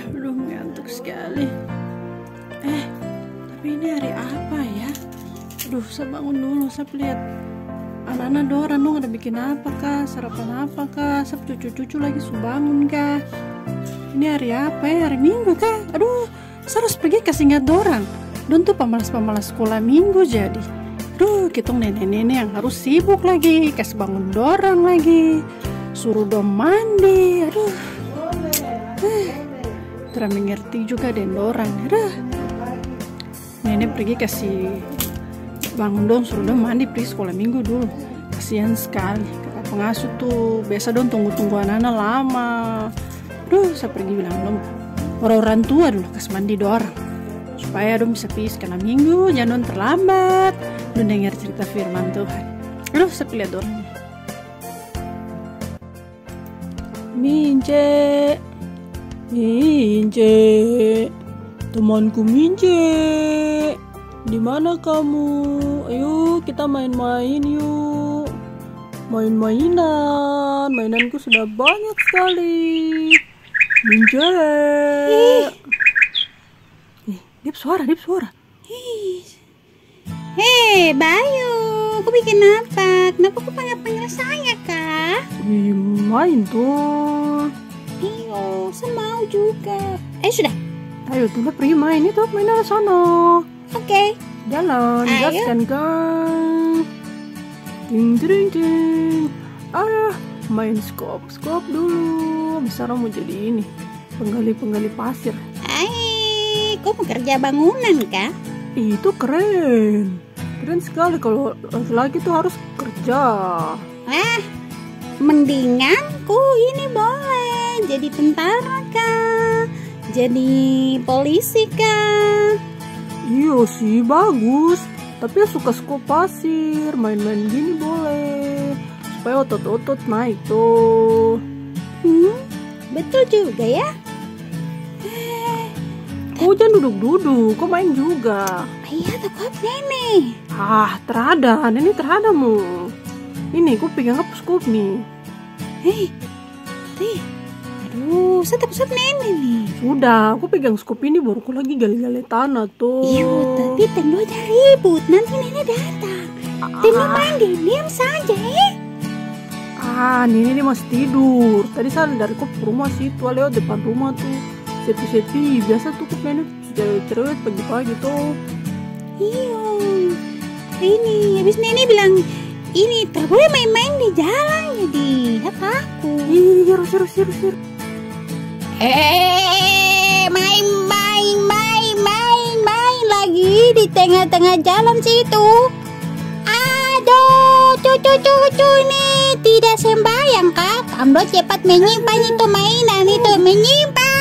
Belum ngantuk sekali. Tapi ini hari apa ya? Aduh, saya bangun dulu, saya lihat anak-anak dorang dong ada bikin apa kah, sarapan apa kah, saya cucu-cucu lagi bangun kah. Ini hari apa ya? Hari Minggu kah? Aduh, saya harus pergi kasih ingat dorang. Don tuh pemalas-pemalas sekolah Minggu jadi. Aduh, kita nenek-nenek yang harus sibuk lagi, kasih bangun dorang lagi, suruh dom mandi. Aduh, terang mengerti juga den dorang. Aduh, nenek pergi kasih bangun dong, suruh dong mandi, pergi sekolah Minggu dulu. Kasihan sekali, kakak pengasuh tuh biasa dong tunggu-tunggu anak-anak lama. Aduh, saya pergi bilang dong orang-orang tua dulu kasih mandi dorang supaya dong bisa pergi sekolah Minggu, jangan terlambat. Dong dengar cerita firman Tuhan. Aduh, saya lihat dorang. Mince, temanku Mince, di mana kamu? Ayo kita main-main yuk. Mainanku sudah banyak sekali. Mince. Dip suara. Hei, Bayu, aku bikin apa? Kenapa aku panggil saya, Kak? Main tuh. Iyo, saya mau juga. Sudah. Ayo kita pergi main itu, main di sana. Oke. Jalan, gaskan kan. Ting. Main skop dulu. Besar mau jadi ini, penggali pasir. Kau mau kerja bangunan, Kak? Itu keren sekali. Kalau laki-laki tuh harus kerja. Mendingan ini boleh jadi tentara kah, jadi polisi kah? Iya sih, bagus. Tapi suka pasir, main-main gini boleh supaya otot-otot naik tuh. Betul juga ya. Kau jangan duduk-duduk, kau main juga. Iya, takut nenek. Terada, nenek teradamu. Ini, kau pegang apa skop nih? Aduh, saya takut nenek nih. Sudah, aku pegang skop ini baru kau lagi gali-gali tanah tuh. Iya, tapi tendo aja ribut, nanti nenek datang. Tendo main diam saja Nenek dia masih tidur. Tadi saya dari kop rumah situ, lewat depan rumah tuh. Sepi, biasa tuh kok nenek cerewet pagi-pagi tuh. Iya, ini habis nenek bilang ini tak boleh main-main di jalan, jadi apa aku? Iya, harus. Main lagi di tengah-tengah jalan situ. Aduh, cucu ini tidak sembahyang kak. Kamu cepat menyimpan itu mainan itu, menyimpan.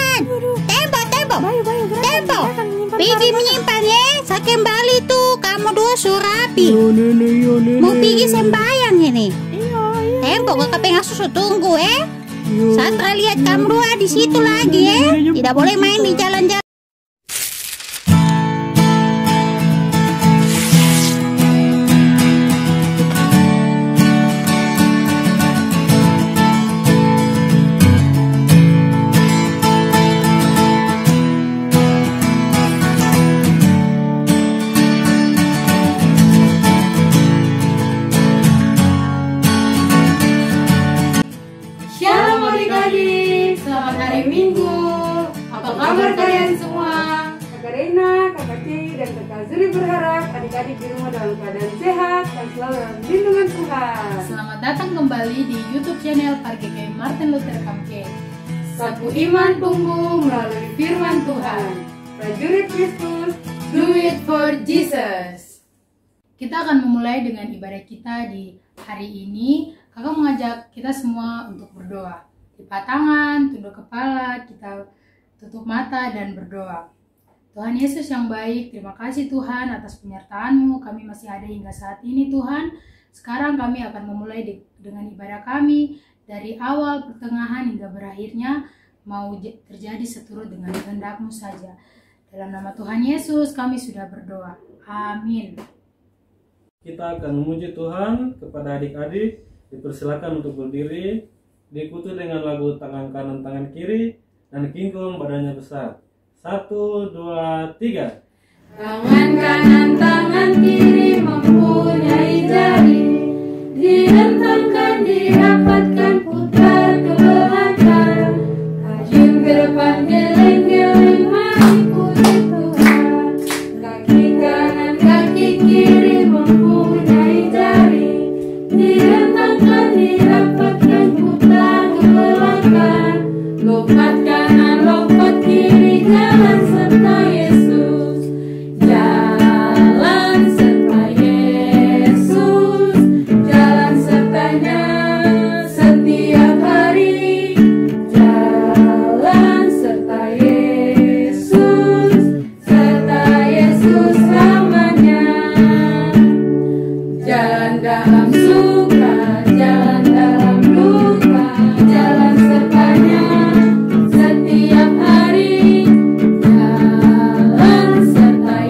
Tempo. Pergi menyimpan ya. Saya kembali tuh. Kamu dua surapi. Mau pergi sembahyang ini. Tempo kakak pengasuh tunggu Saya lihat kamu dua di situ lagi Tidak boleh main di jalan-jalan. Selamat hari Minggu. Apa kabar kalian semua? Kakak Reina, Kakak Cei, dan Kakak Zuri berharap adik-adik di rumah dalam keadaan sehat dan selalu dalam lindungan Tuhan. Selamat datang kembali di YouTube channel PGK Martin Luther Kamke. Sapu iman tumbuh melalui firman Tuhan. Prajurit Kristus, do it for Jesus. Kita akan memulai dengan ibadah kita di hari ini. Kakak mengajak kita semua untuk berdoa. Lipat tangan, tunduk kepala, kita tutup mata dan berdoa. Tuhan Yesus yang baik, terima kasih Tuhan atas penyertaan-Mu. Kami masih ada hingga saat ini Tuhan. Sekarang kami akan memulai dengan ibadah kami. Dari awal, pertengahan hingga berakhirnya mau terjadi seturut dengan kehendak-Mu saja. Dalam nama Tuhan Yesus kami sudah berdoa. Amin. Kita akan memuji Tuhan. Kepada adik-adik dipersilakan untuk berdiri diikuti dengan lagu tangan kanan tangan kiri dan kingkong badannya besar. 1, 2, 3. Tangan kanan tangan kiri mempunyai jari, direntangkan dirapatkan putar ke belakang, tajam ke depan geleng-geleng mengikuti Tuhan. Kaki kanan kaki kiri mempunyai jari, direntangkan dirapatkan putar ke belakang, lompat kanan lompat kiri jalan serta Yesus, jalan serta Yesus, jalan sertanya setiap hari, jalan serta Yesus selamanya, jalan dalam suka, jalan dalam duka, jalan sertanya setiap hari, jalan serta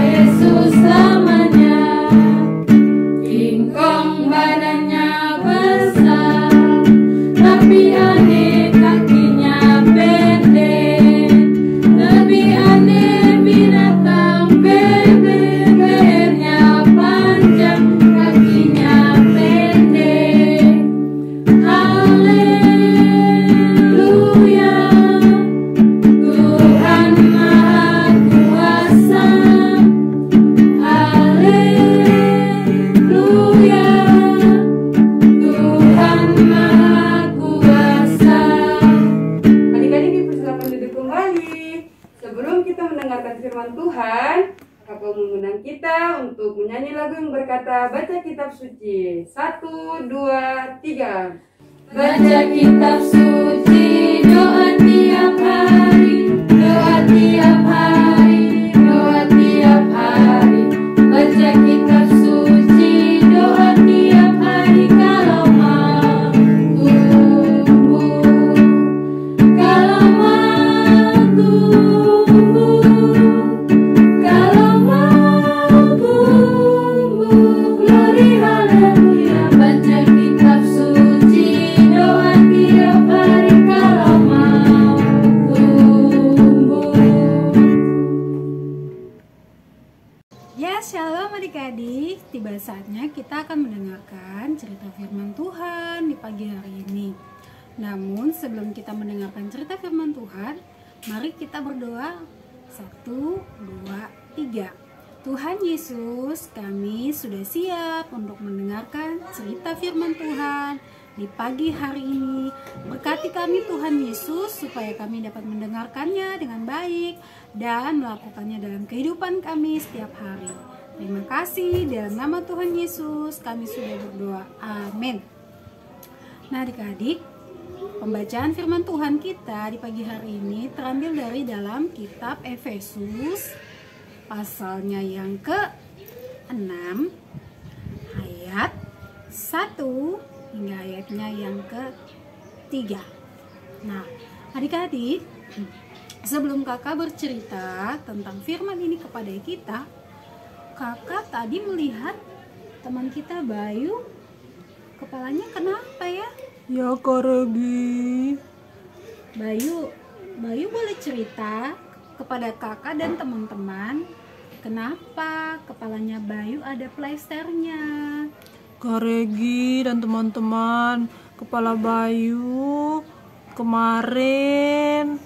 Yesus selamanya. Kingkong badannya besar, tapi aneh kakinya pendek, lebih aneh binatang bebek, lehernya panjang, kakinya pendek. Haleluya, Tuhan Maha Kuasa. Haleluya, Tuhan Maha Kuasa. Adik-adik dipersilakan duduk kembali. Sebelum kita mendengarkan firman Tuhan, Kakak mengundang kita untuk menyanyi lagu yang berkata baca kitab suci. 1, 2, 3. Baca kitab suci, doa tiap hari, doa tiap hari, doa tiap hari. Baca kitab suci, doa tiap hari, kalau mau tumbuh, kalau mau tumbuh, kalau mau tumbuh, glory haleluya. Baca kitab suci, doa tiap hari, kalau mau tumbuh. Ya, shalom adik-adik. Tiba saatnya kita akan mendengarkan cerita firman Tuhan di pagi hari ini. Namun sebelum kita mendengarkan cerita firman Tuhan, mari kita berdoa. 1, 2, 3. Tuhan Yesus, kami sudah siap untuk mendengarkan cerita firman Tuhan di pagi hari ini. Berkati kami Tuhan Yesus supaya kami dapat mendengarkannya dengan baik dan melakukannya dalam kehidupan kami setiap hari. Terima kasih, dalam nama Tuhan Yesus kami sudah berdoa. Amin. Nah adik-adik, pembacaan firman Tuhan kita di pagi hari ini terambil dari dalam kitab Efesus pasalnya yang ke-6 ayat 1 hingga ayatnya yang ke-3. Nah adik-adik, sebelum kakak bercerita tentang firman ini kepada kita, kakak tadi melihat teman kita Bayu, kepalanya kenapa ya? Ya Kak Regi. Bayu boleh cerita kepada kakak dan teman-teman kenapa kepalanya Bayu ada plaisternya? Kak Regi dan teman-teman, kepala Bayu kemarin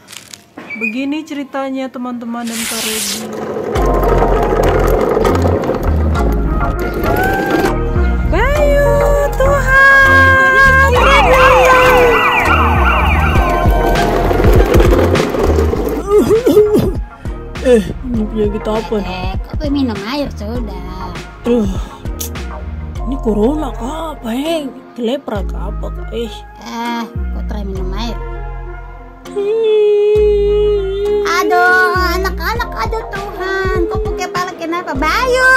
begini ceritanya teman-teman dan Kak Regi. Bayu, Tuhan. Ini penyakit apa nih? Kok minum air sudah? Ini corona kah apa lepra kah apa kah Kok try minum air? Aduh, anak-anak, aduh Tuhan, kok pakai kepala kenapa? Bayu,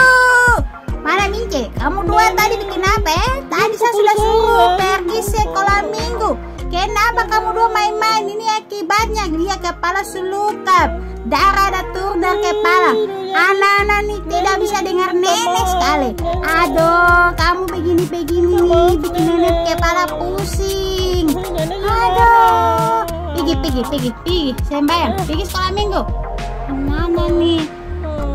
mana Mince? Kamu dua tadi bikin apa Tadi saya sudah suruh pergi sekolah minggu. Kenapa kamu dua main-main? Ini akibatnya dia kepala selukap. Darah datur dari kepala. Anak-anak nih tidak bisa dengar nenek sekali. Aduh, kamu begini-begini nih bikin nenek kepala pusing. Aduh, pergi sembahyang, pergi sekolah minggu. Mana nih?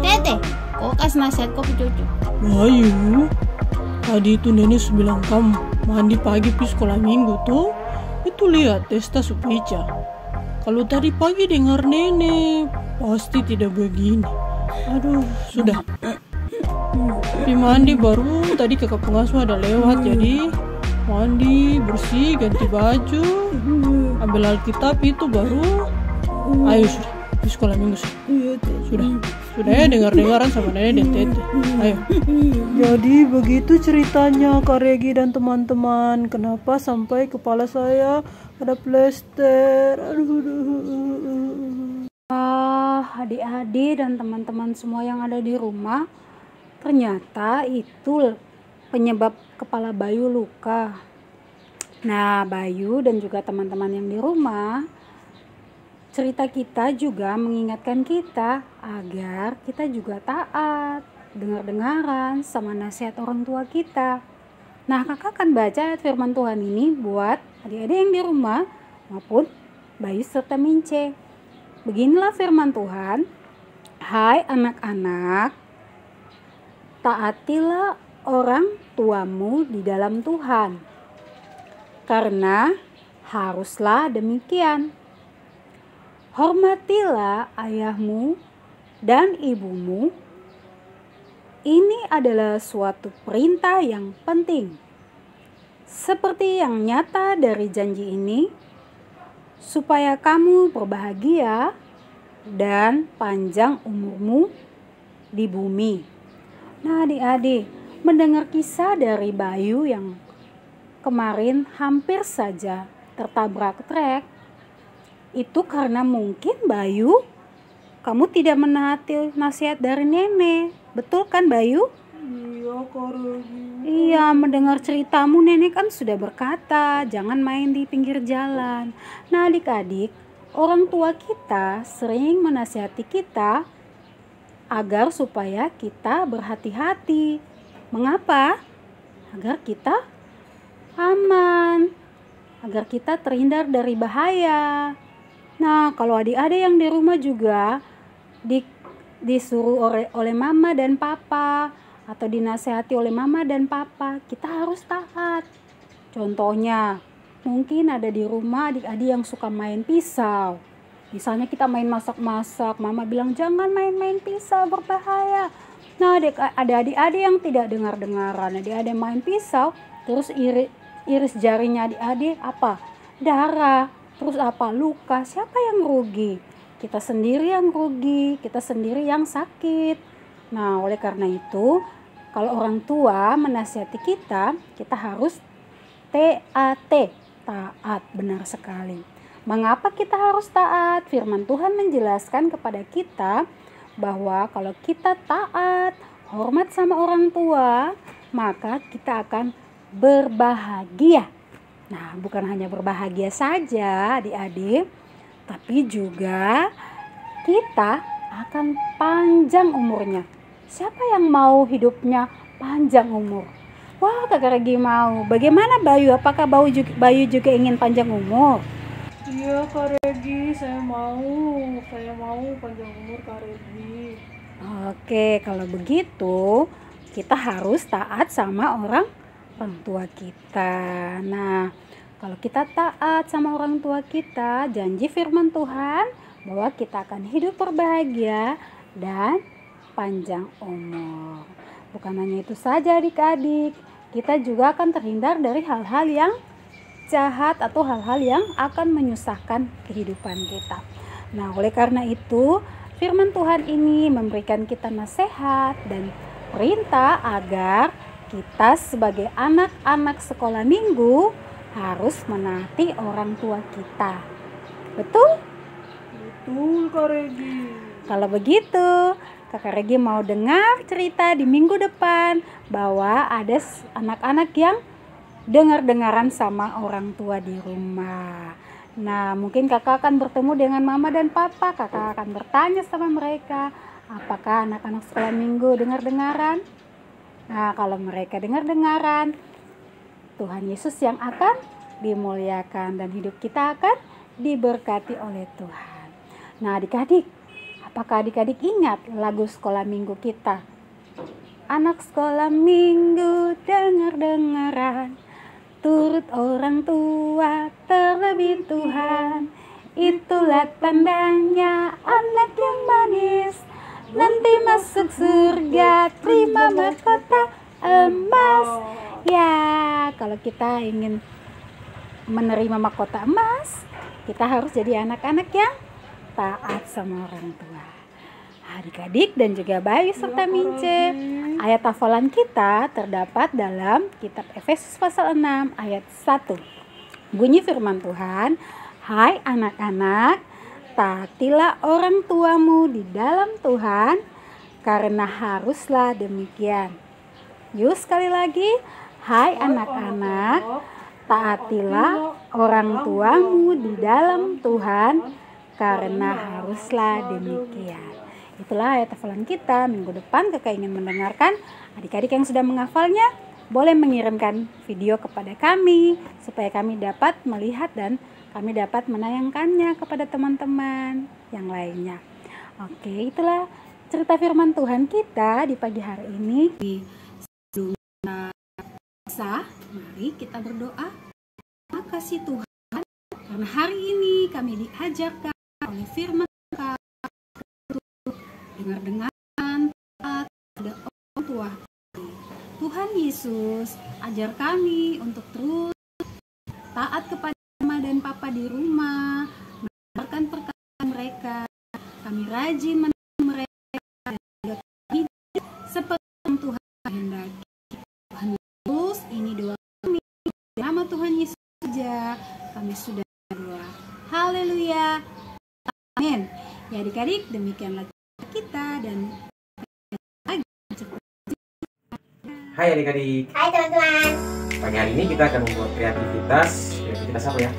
Tete, kok kasih nasihat kok cucu? Bayu, tadi itu nenek bilang kamu mandi pagi pergi sekolah minggu tuh. Itu lihat testa Supica. Kalau tadi pagi dengar nenek, pasti tidak begini. Aduh, sudah. Tapi mandi baru tadi kakak pengasuh ada lewat, jadi mandi, bersih, ganti baju, ambil Alkitab itu baru. Ayo sudah, di sekolah minggu sudah ya dengar-dengaran sama nenek dan tete. Ayo. Jadi begitu ceritanya Kak Regi dan teman-teman. Kenapa sampai kepala saya ada plester? Adik-adik dan teman-teman semua yang ada di rumah, ternyata itu penyebab kepala Bayu luka. Nah, Bayu dan juga teman-teman yang di rumah, cerita kita juga mengingatkan kita agar kita juga taat, dengar-dengaran sama nasihat orang tua kita. Nah, kakak akan baca firman Tuhan ini buat adik-adik yang di rumah maupun Bayu serta Mince. Beginilah firman Tuhan. Hai anak-anak, taatilah orang tuamu di dalam Tuhan, karena haruslah demikian. Hormatilah ayahmu dan ibumu. Ini adalah suatu perintah yang penting. Seperti yang nyata dari janji ini, supaya kamu berbahagia dan panjang umurmu di bumi. Nah, adik-adik, mendengar kisah dari Bayu yang kemarin hampir saja tertabrak truk, itu karena mungkin Bayu, kamu tidak menaati nasihat dari nenek. Betul kan Bayu? Iya, Kak Regi. Iya, mendengar ceritamu nenek kan sudah berkata jangan main di pinggir jalan. Nah, adik-adik, orang tua kita sering menasihati kita agar supaya kita berhati-hati. Mengapa? Agar kita aman, agar kita terhindar dari bahaya. Nah, kalau adik-adik yang di rumah juga disuruh oleh mama dan papa atau dinasehati oleh mama dan papa, kita harus taat. Contohnya, mungkin ada di rumah adik-adik yang suka main pisau. Misalnya kita main masak-masak, mama bilang jangan main-main pisau, berbahaya. Nah, ada adik-adik yang tidak dengar-dengaran, adik-adik main pisau, terus iris jarinya adik-adik apa? Darah, terus apa? Luka. Siapa yang rugi? Kita sendiri yang rugi, kita sendiri yang sakit. Nah, oleh karena itu, kalau orang tua menasihati kita, kita harus taat, benar sekali. Mengapa kita harus taat? Firman Tuhan menjelaskan kepada kita bahwa kalau kita taat, hormat sama orang tua, maka kita akan berbahagia. Nah, bukan hanya berbahagia saja adik-adik, tapi juga kita akan panjang umurnya. Siapa yang mau hidupnya panjang umur? Wah, Kakak Regi mau. Bagaimana Bayu? Apakah Bayu juga ingin panjang umur? Iya, Kak Regi, saya mau panjang umur, Kak Regi. Oke, kalau begitu kita harus taat sama orang tua kita. Nah, kalau kita taat sama orang tua kita, janji firman Tuhan bahwa kita akan hidup berbahagia dan panjang umur. Bukan hanya itu saja adik-adik, kita juga akan terhindar dari hal-hal yang jahat atau hal-hal yang akan menyusahkan kehidupan kita. Nah, oleh karena itu, firman Tuhan ini memberikan kita nasihat dan perintah agar kita sebagai anak-anak sekolah minggu harus menaati orang tua kita. Betul? Betul, Kak Regi. Kalau begitu, Kakak Regi mau dengar cerita di minggu depan bahwa ada anak-anak yang dengar-dengaran sama orang tua di rumah. Nah, mungkin kakak akan bertemu dengan mama dan papa. Kakak akan bertanya sama mereka, apakah anak-anak sekolah minggu dengar-dengaran? Nah, kalau mereka dengar-dengaran, Tuhan Yesus yang akan dimuliakan dan hidup kita akan diberkati oleh Tuhan. Nah, adik-adik, apakah adik-adik ingat lagu sekolah minggu kita? Anak sekolah minggu dengar-dengaran, turut orang tua terlebih Tuhan, itulah tandanya anak yang manis, nanti masuk surga terima mahkota emas. Ya, kalau kita ingin menerima mahkota emas, kita harus jadi anak-anak yang taat sama orang tua. Adik-adik dan juga Bayu serta Mince, ayat hafalan kita terdapat dalam kitab Efesus pasal 6 ayat 1. Bunyi firman Tuhan, "Hai anak-anak, taatilah orang tuamu di dalam Tuhan, karena haruslah demikian." Yuk sekali lagi, hai anak-anak, taatilah orang tuamu di dalam Tuhan, karena haruslah demikian. Itulah ayat hafalan kita minggu depan. Kakak ingin mendengarkan. Adik-adik yang sudah menghafalnya boleh mengirimkan video kepada kami supaya kami dapat melihat dan kami dapat menayangkannya kepada teman-teman yang lainnya. Oke, itulah cerita firman Tuhan kita di pagi hari ini. Mari kita berdoa. Terima kasih Tuhan, karena hari ini kami diajarkan oleh firman Tuhan untuk dengar-dengaran pada orang tua. Tuhan Yesus, ajar kami untuk terus taat kepada mama dan papa di rumah, mendengarkan perkataan mereka. Kami rajin mendengar mereka dan juga hidup seperti yang Tuhan kehendaki. Tuhan Yesus, ini doa kami. Nama Tuhan Yesus saja kami sudah berdoa. Haleluya. Amin. Ya adik-adik, demikianlah kita dan Hai adik-adik. Hai teman-teman. Pagi hari ini kita akan membuat kreativitas apa ya?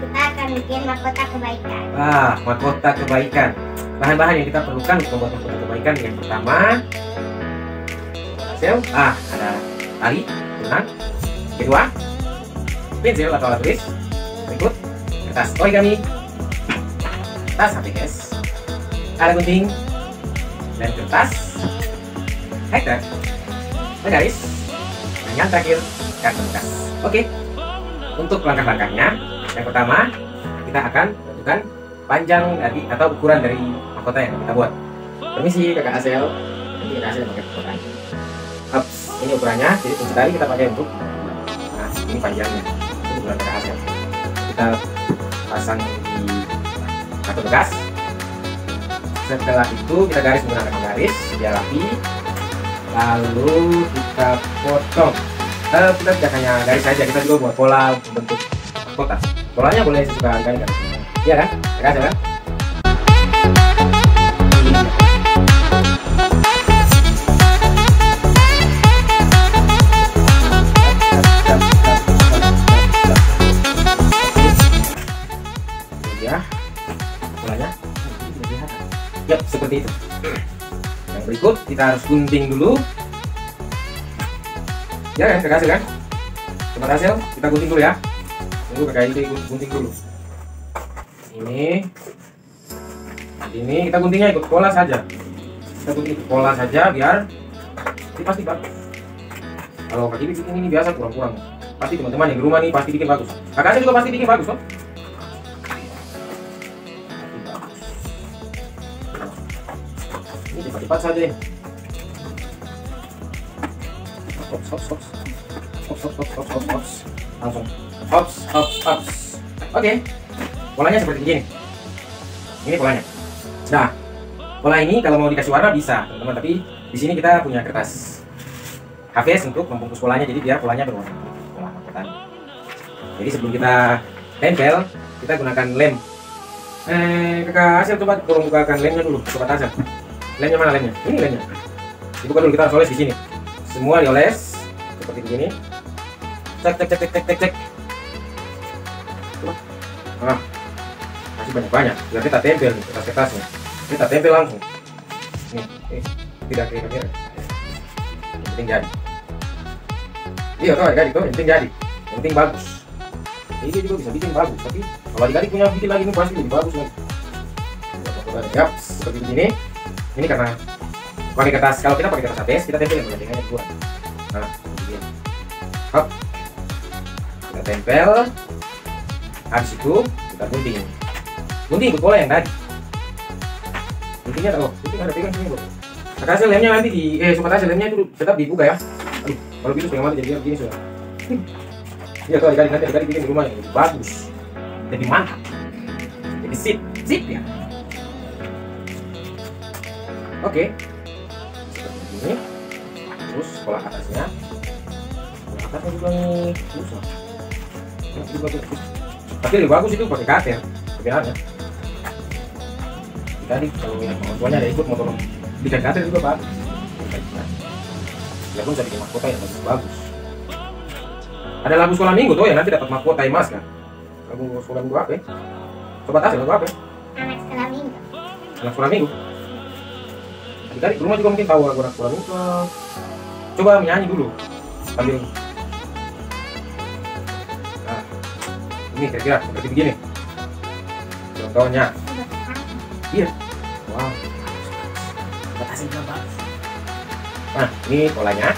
Kita akan bikin mahkota kebaikan. Mahkota kebaikan. Bahan-bahan yang kita perlukan untuk membuat mahkota kebaikan, yang pertama pensel, ada tali, benang. Kedua, pensil atau alat tulis. Berikut, kertas origami, kertas HPS, ada gunting, dan kertas highlighter, garis, dan yang terakhir kartu bekas. Oke, untuk langkah-langkahnya, yang pertama kita akan tentukan panjang dari atau ukuran dari mahkota yang kita buat. Permisi kakak Asel, nanti kakak Asel pakai ukuran. Ini ukurannya, jadi kunci tali kita pakai untuk, ini panjangnya, ini ukuran kakak Asel. Kita pasang di kartu bekas. Setelah itu kita garis menggunakan garis biar rapi. Lalu kita potong. Kita tidak hanya garis saja, kita juga buat pola bentuk mahkota. Polanya boleh sesuka kali kan? Iya kan? Ya kan? Ya, polanya. Ya, seperti itu. Yang berikut kita harus gunting dulu. Ya kan, kakak Hasil kan? Sobat Hasil, kita gunting dulu ya. Tunggu kakak ini gunting dulu. Ini kita guntingnya ikut pola saja. Kita gunting ikut pola saja biar ini pasti bagus. Kalau kaki bikin ini biasa kurang-kurang. Pasti teman-teman yang di rumah nih pasti bikin bagus. Kakak Hasil juga pasti bikin bagus kok. Ini cepat-cepat saja ini. Hops. Langsung hops. Oke. Polanya seperti begini. Ini polanya. Nah, pola ini kalau mau dikasih warna bisa, teman-teman, tapi di sini kita punya kertas HVS untuk membungkus polanya, jadi biar polanya berwarna. Pola mahkotanya. Jadi sebelum kita tempel, kita gunakan lem. Kakak Hasil coba tolong bukakan lemnya dulu, Sobat Hasil. Lemnya mana lemnya? Ini lemnya. Dibuka dulu, kita harus oles di sini. Semua dioles seperti begini. Cek. Coba. kasih banyak-banyak biar kita tempel nih kertas-kertasnya. Kita tempel langsung nih, tidak kayak kamera. Yang penting jadi. Iya tuh adik-adik tuh, yang penting jadi, yang penting bagus. Ini juga bisa bikin bagus, tapi kalau adik-adik punya bikin lagi ini pasti lebih bagus lagi. Ya, seperti begini. Ini karena pakai kertas, kalau kita pakai kertas ABS kita tempel yang perbandingannya dua. Nah, begini. Hop, kita tempel. Habis itu kita gunting. Gunting ikut pola yang tadi. Guntingnya gunting ada pegang sini bro. Maka hasil lemnya nanti di sobat hasil lemnya itu tetap dibuka ya. Aduh, kalau gitu setengah mati jadi begini sudah. Iya tuh adik-adik nanti adik-adik bikin di rumah yang lebih bagus, lebih mantap, jadi sip ya. Oke, seperti ini. Terus pola atasnya juga nih susah. Ini bagus. Tapi lebih bagus itu pakai cutter sebenarnya. Jadi kalau yang orang tuanya ada ikut motor bikin cutter juga bagus. Ya pun bisa bikin mahkota yang bagus. Ada lagu sekolah minggu tuh ya nanti dapat mahkota emas kan. Lagu sekolah minggu apa ya? Sobat hasil lagu apa ya? Anak sekolah minggu. Anak sekolah minggu. Adik-adik di rumah juga mungkin tahu lagu anak sekolah minggu. Coba menyanyi dulu sambil. Nah, ini kira-kira seperti begini. Contohnya. Iya. Wow. Sobat hasil bagus. Nah, ini polanya.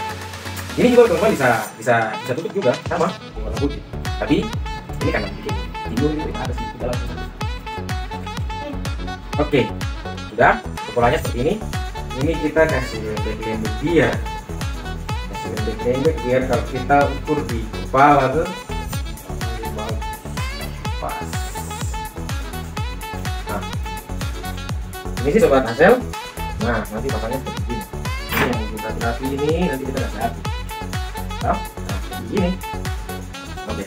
Ini juga teman-teman bisa tutup juga sama dengan warna putih. Tapi ini karena bikin tidur itu ada sih dalam. Oke, sudah polanya seperti ini. Ini kita kasih lembek-lembek dia. Kasih lembek-lembek biar kalau kita ukur di kepala tuh pas. Nah, ini sih sobat hasil. Nah, nanti pasangnya seperti ini. Ini yang kita rapi ini nanti kita kasih rapi. Nah, begini. Oke.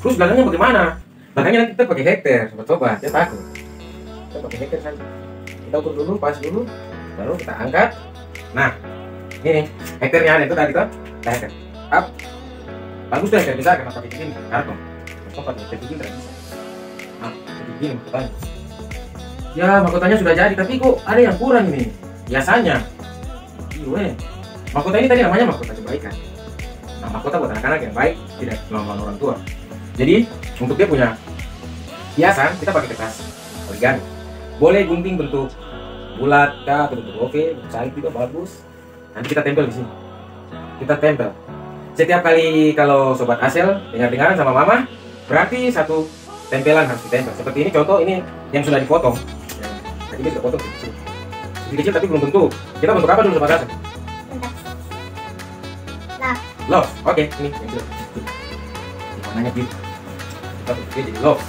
Terus belakangnya bagaimana? Belakangnya nanti kita pakai hektar, sobat-sobat. Ya takut. Kita pakai hektar saja. Kita ukur dulu, pas dulu, baru kita angkat. Nah, ini hektarnya ada itu tadi kan? Kita hektar. Up. Bagus tuh hektar besar karena pakai begini karton. Sobat pakai begini tidak bisa. Nah, begini mahkotanya. Ya mahkotanya sudah jadi, tapi kok ada yang kurang ini? Biasanya. Iya. Mahkota ini tadi namanya mahkota kebaikan. Nah, mahkota buat anak-anak yang baik, tidak melawan orang tua. Jadi, untuk dia punya hiasan, kita pakai kertas origami. Boleh gunting bentuk bulat, atau bentuk oval, bentuk salib juga bagus. Nanti kita tempel di sini. Kita tempel. Setiap kali kalau sobat hasil dengar-dengaran sama mama, berarti satu tempelan harus ditempel. Seperti ini contoh, ini yang sudah dipotong. Tadi kita sudah potong kecil. Kecil tapi belum bentuk. Kita bentuk apa dulu sobat hasil? Love, oke, ini yang jelas. Warnanya biru. Kita bentuknya jadi love.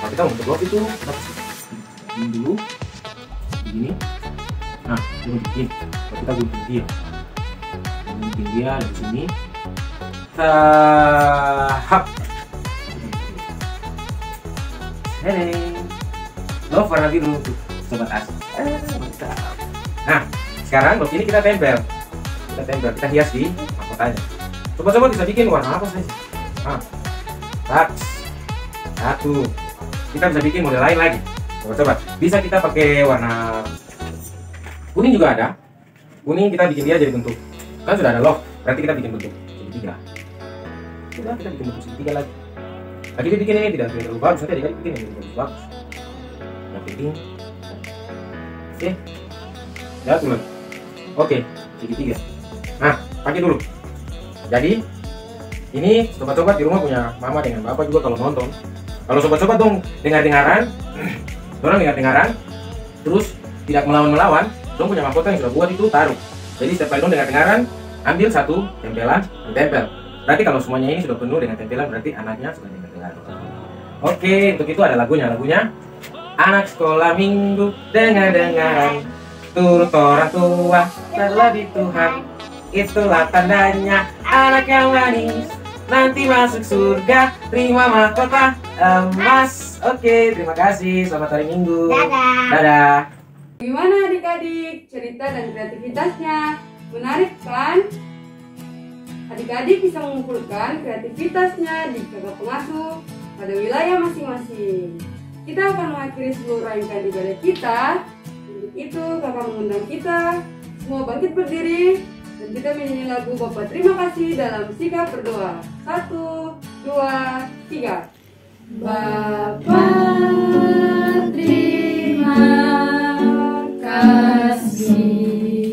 Kalau kita mau bentuk love itu, kita ini dulu, begini. Nah, ini begini. Kalau kita gunting dia, dari sini. Tahap. Hei, love warna biru tuh, sobat as. Mantap. Nah, sekarang love ini kita tempel. Kita hias di mahkotanya. Sobat-sobat bisa bikin warna apa sih? Nah, satu. Kita bisa bikin model lain lagi. Sobat-sobat, bisa kita pakai warna kuning juga ada. Kuning kita bikin dia jadi bentuk. Kan sudah ada love, berarti kita bikin bentuk segitiga. Sudah kita bikin bentuk segitiga lagi. Tadi dia bikin ini tidak terlalu bagus, nanti dia bikin ini bagus. Yang penting, oke, jatuh lagi. Oke, segitiga. Nah, pakai dulu. Jadi, ini sobat-sobat di rumah punya mama dengan bapak juga kalau nonton. Kalau sobat-sobat dong dengar-dengaran, terus tidak melawan-melawan, dong punya mahkota yang sudah buat itu taruh. Jadi setiap kali dong dengar-dengaran, ambil satu tempelan, tempel. Berarti kalau semuanya ini sudah penuh dengan tempelan, berarti anaknya sudah tempelan. Oke, untuk itu ada lagunya. Anak sekolah minggu dengar-dengaran, turut orang tua terlebih Tuhan. Itulah tandanya anak yang manis nanti masuk surga, terima mahkota emas. Oke, terima kasih. Selamat hari Minggu. Dadah. Gimana adik-adik cerita dan kreativitasnya? Menarik kan? Adik-adik bisa mengumpulkan kreativitasnya di kakak pengasuh pada wilayah masing-masing. kita akan mengakhiri seluruh rangkaian ibadah kita. Untuk itu kakak mengundang kita semua bangkit berdiri dan kita menyanyi lagu Bapa Terima Kasih dalam sikap berdoa. 1, 2, 3. Bapa terima kasih,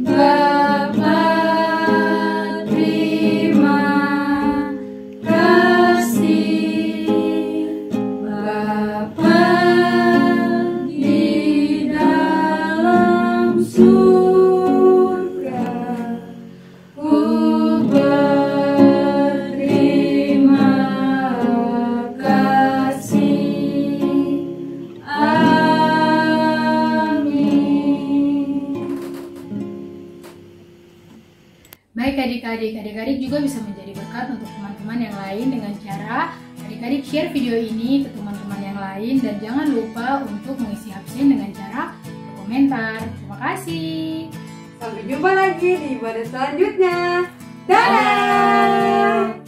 Bapa terima kasih, Bapa di dalam surga, ku berterima kasih. Amin. Baik adik-adik juga bisa menjadi berkat untuk teman-teman yang lain dengan cara adik-adik share video ini ke teman-teman yang lain, dan jangan lupa untuk mengisi absen dengan cara berkomentar. Terima kasih. Sampai jumpa lagi di ibadah selanjutnya. Dadah!